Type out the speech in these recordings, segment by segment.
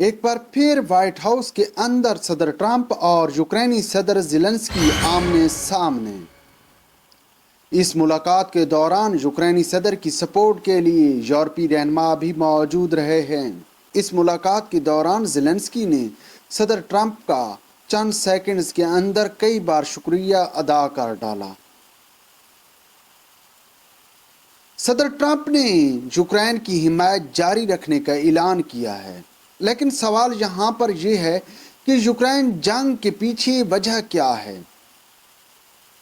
ایک بار پھر white house کے اندر صدر ٹرمپ اور یوکرینی صدر زیلنسکی آمنے سامنے۔ اس ملاقات کے دوران یوکرینی صدر کی سپورٹ کے لیے یورپی رہنما بھی موجود رہے ہیں۔ اس ملاقات کے دوران زیلنسکی نے صدر ٹرمپ کا چند سیکنڈز کے اندر کئی بار شکریہ ادا کر ڈالا۔ صدر ٹرمپ نے یوکرین کی حمایت جاری رکھنے کا اعلان کیا ہے، لیکن سوال یہاں پر یہ ہے کہ یوکرین جنگ کے پیچھے وجہ کیا ہے؟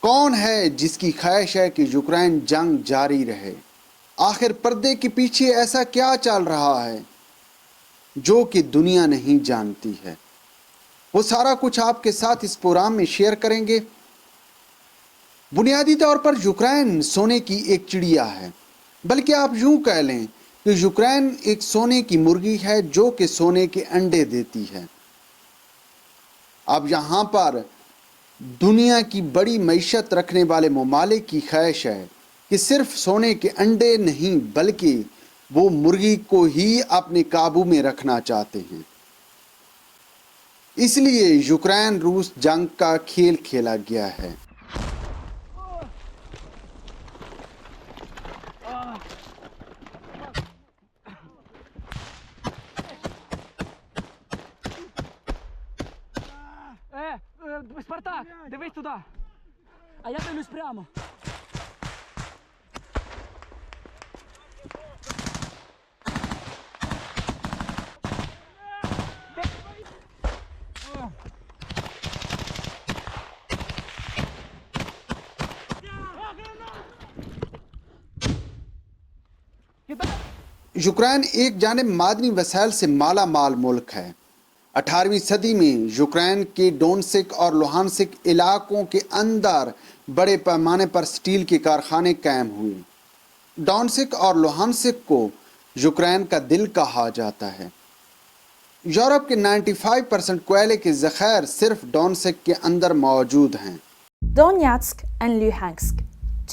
کون ہے جس کی خواہش ہے کہ یوکرین جنگ جاری رہے؟ آخر پردے کے پیچھے ایسا کیا چل رہا ہے جو کہ دنیا نہیں جانتی ہے؟ وہ سارا کچھ آپ کے ساتھ اس پروگرام میں شیئر کریں گے۔ بنیادی طور پر یوکرین سونے کی ایک چڑیا ہے، بلکہ آپ یوں کہہ لیں کہ یوکرین ایک سونے کی مرغی ہے جو کہ سونے کے انڈے دیتی ہے۔ اب یہاں پر دنیا کی بڑی معیشت رکھنے والے ممالک کی خواہش ہے کہ صرف سونے کے انڈے نہیں بلکہ وہ مرغی کو ہی اپنے قابو میں رکھنا چاہتے ہیں۔ اس لیے یوکرین روس جنگ کا کھیل کھیلا گیا ہے۔ Спартак, дивись туди. А я дивлюсь прямо. یوکرین ایک جانب معدنی وسائل سے مالا مال ملک ہے۔ 18ویں صدی میں یوکرین کے ڈونسک اور لوہانسک علاقوں کے اندر بڑے پیمانے پر سٹیل کے کارخانے قائم ہوئے۔ ڈونسک اور لوہانسک کو یوکرین کا دل کہا جاتا ہے۔ یورپ کے 95% کوئلے کے ذخائر صرف ڈونسک کے اندر موجود ہیں۔ Donetsk and Luhansk,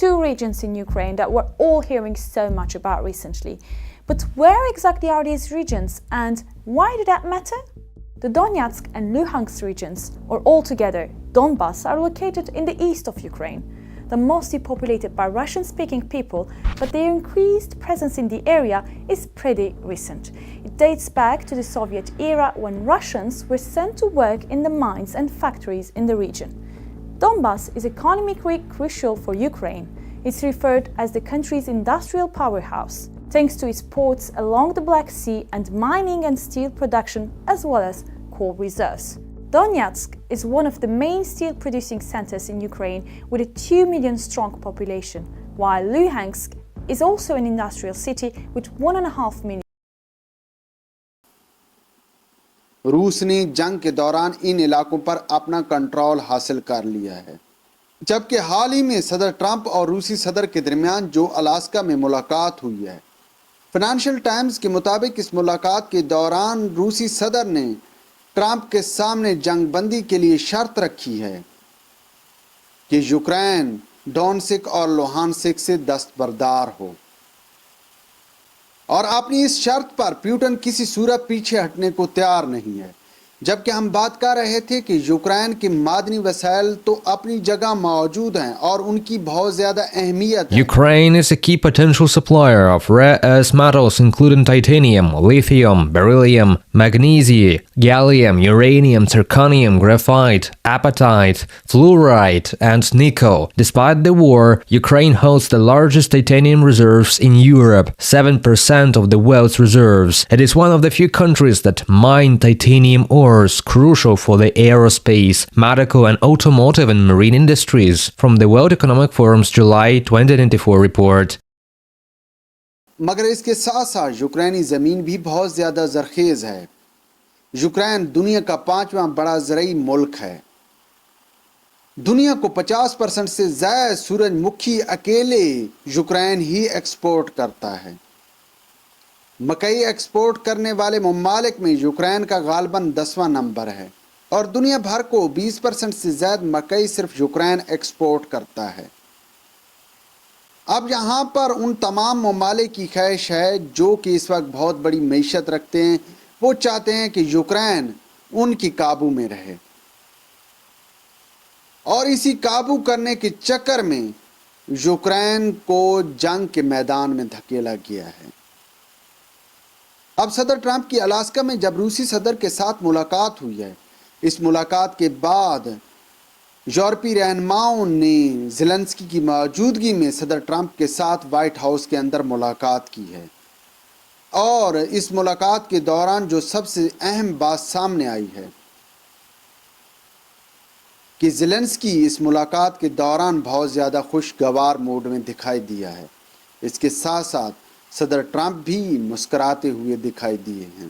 two regions in Ukraine that we're all hearing so much about recently. But where exactly are these regions and why did that matter? The Donetsk and Luhansk regions, or altogether Donbas, are located in the east of Ukraine. They're mostly populated by Russian-speaking people, but their increased presence in the area is pretty recent. It dates back to the Soviet era when Russians were sent to work in the mines and factories in the region. Donbas is economically crucial for Ukraine. It's referred as the country's industrial powerhouse, thanks to its ports along the Black Sea and mining and steel production, as well as coal reserves. Donetsk is one of the main steel-producing centers in Ukraine with a 2 million strong population, while Luhansk is also an industrial city with 1.5 million. روس نے جنگ کے دوران ان علاقوں پر اپنا control حاصل کر لیا ہے، جبکہ حال ہی میں صدر ٹرمپ اور روسی صدر کے درمیان جو الاسکا میں ملاقات ہوئی ہے۔ فنانشل ٹائمز کے مطابق اس ملاقات کے دوران روسی صدر نے ٹرمپ کے سامنے جنگ بندی کے لیے شرط رکھی ہے کہ یوکرین ڈونسک اور لوہانسک سے دستبردار ہو، اور اپنی اس شرط پر پیوٹن کسی صورت پیچھے ہٹنے کو تیار نہیں ہے۔ جبکہ ہم بات کر رہے تھے کہ یوکرین کے معدنی وسائل تو اپنی جگہ موجود ہیں اور ان کی بہت زیادہ اہمیت ہے۔ Ukraine is a key potential supplier of rare earth metals including titanium, lithium, beryllium, magnesium, gallium, uranium, zirconium, graphite, apatite, fluorite, and nickel. Despite the war, Ukraine holds the largest titanium reserves in Europe, 7% of the world's reserves. It is one of the few countries that mine titanium ores, crucial for the aerospace, medical and automotive and marine industries, from the World Economic Forum's July 2024 report. مگر اس کے ساتھ ساتھ یوکرینی زمین بھی بہت زیادہ زرخیز ہے۔ یوکرین دنیا کا 5واں بڑا زرعی ملک ہے۔ دنیا کو 50% سے زائد سورج مکھی اکیلے یوکرین ہی ایکسپورٹ کرتا ہے۔ مکئی ایکسپورٹ کرنے والے ممالک میں یوکرین کا غالباً 10واں نمبر ہے، اور دنیا بھر کو 20% سے زائد مکئی صرف یوکرین ایکسپورٹ کرتا ہے۔ اب یہاں پر ان تمام ممالک کی خواہش ہے جو کہ اس وقت بہت بڑی معیشت رکھتے ہیں، وہ چاہتے ہیں کہ یوکرین ان کی قابو میں رہے، اور اسی قابو کرنے کے چکر میں یوکرین کو جنگ کے میدان میں دھکیلا گیا ہے۔ اب صدر ٹرمپ کی الاسکا میں جب روسی صدر کے ساتھ ملاقات ہوئی ہے، اس ملاقات کے بعد یورپی رہنماؤں نے زیلنسکی کی موجودگی میں صدر ٹرمپ کے ساتھ وائٹ ہاؤس کے اندر ملاقات کی ہے، اور اس ملاقات کے دوران جو سب سے اہم بات سامنے آئی ہے کہ زیلنسکی اس ملاقات کے دوران بہت زیادہ خوشگوار موڈ میں دکھائی دیا ہے۔ اس کے ساتھ ساتھ صدر ٹرمپ بھی مسکراتے ہوئے دکھائی دیے ہیں،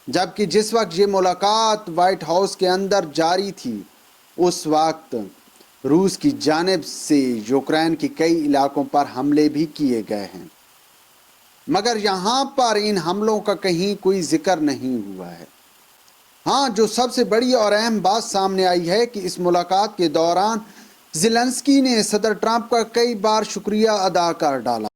جبکہ جس وقت یہ ملاقات وائٹ ہاؤس کے اندر جاری تھی اس وقت روس کی جانب سے یوکرین کے کئی علاقوں پر حملے بھی کیے گئے ہیں، مگر یہاں پر ان حملوں کا کہیں کوئی ذکر نہیں ہوا ہے۔ ہاں، جو سب سے بڑی اور اہم بات سامنے آئی ہے کہ اس ملاقات کے دوران زیلنسکی نے صدر ٹرمپ کا کئی بار شکریہ ادا کر ڈالا۔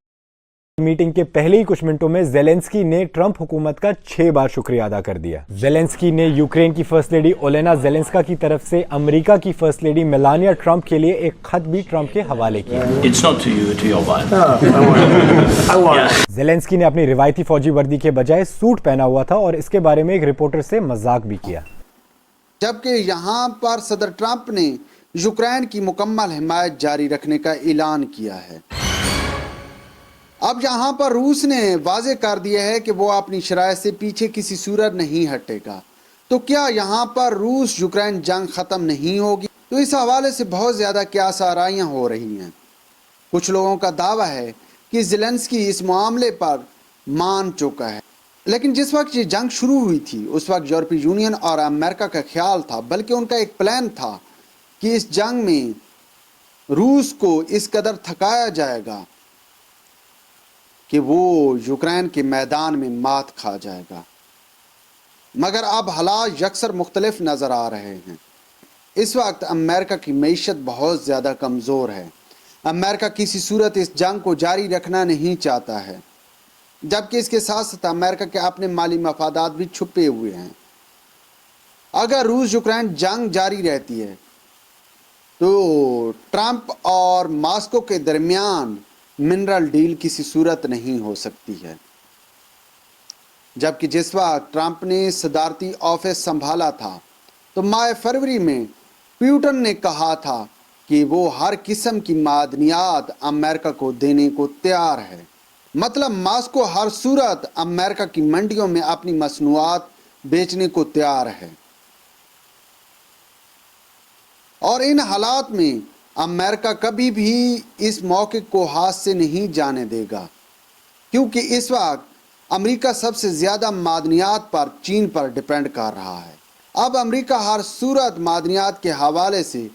میٹنگ کے پہلے ہی کچھ منٹوں میں زیلنسکی نے ٹرمپ حکومت کا 6 بار شکریہ ادا کر دیا۔ زیلنسکی نے یوکرین کی فرسٹ لیڈی اولینا زیلنسکا کی طرف سے امریکہ کی فرسٹ لیڈی میلانیا ٹرمپ کے لیے ایک خط بھی ٹرمپ کے حوالے کیا۔ زیلنسکی نے اپنی روایتی فوجی وردی کے بجائے سوٹ پہنا ہوا تھا اور اس کے بارے میں ایک رپورٹر سے مذاق بھی کیا۔ جبکہ یہاں پر صدر ٹرمپ نے یوکرین کی مکمل حمایت جاری رکھنے کا اعلان کیا ہے۔ اب یہاں پر روس نے واضح کر دیا ہے کہ وہ اپنی شرائط سے پیچھے کسی صورت نہیں ہٹے گا، تو کیا یہاں پر روس یوکرین جنگ ختم نہیں ہوگی؟ تو اس حوالے سے بہت زیادہ قیاس آرائیاں ہو رہی ہیں۔ کچھ لوگوں کا دعویٰ ہے کہ زیلنسکی اس معاملے پر مان چکا ہے، لیکن جس وقت یہ جنگ شروع ہوئی تھی اس وقت یورپی یونین اور امریکہ کا خیال تھا، بلکہ ان کا ایک پلان تھا کہ اس جنگ میں روس کو اس قدر تھکایا جائے گا کہ وہ یوکرین کے میدان میں مات کھا جائے گا، مگر اب حالات یکسر مختلف نظر آ رہے ہیں۔ اس وقت امریکہ کی معیشت بہت زیادہ کمزور ہے، امریکہ کسی صورت اس جنگ کو جاری رکھنا نہیں چاہتا ہے، جبکہ اس کے ساتھ ساتھ امریکہ کے اپنے مالی مفادات بھی چھپے ہوئے ہیں۔ اگر روس یوکرین جنگ جاری رہتی ہے تو ٹرمپ اور ماسکو کے درمیان منرل ڈیل کسی صورت نہیں ہو سکتی ہے، جبکہ جس وقت ٹرمپ نے صدارتی آفس سنبھالا تھا تو ماہ فروری میں پیوٹن نے کہا تھا کہ وہ ہر قسم کی معدنیات امریکہ کو دینے کو تیار ہے، مطلب ماسکو ہر صورت امریکہ کی منڈیوں میں اپنی مصنوعات بیچنے کو تیار ہے، اور ان حالات میں امریکہ کبھی بھی اس موقع کو ہاتھ سے نہیں جانے دے گا، کیونکہ اس وقت امریکہ سب سے زیادہ معدنیات پر چین پر ڈیپینڈ کر رہا ہے۔ اب امریکہ ہر صورت معدنیات کے حوالے سے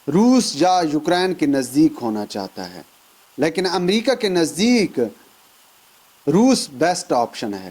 روس یا یوکرین کے نزدیک ہونا چاہتا ہے، لیکن امریکہ کے نزدیک روس بیسٹ آپشن ہے۔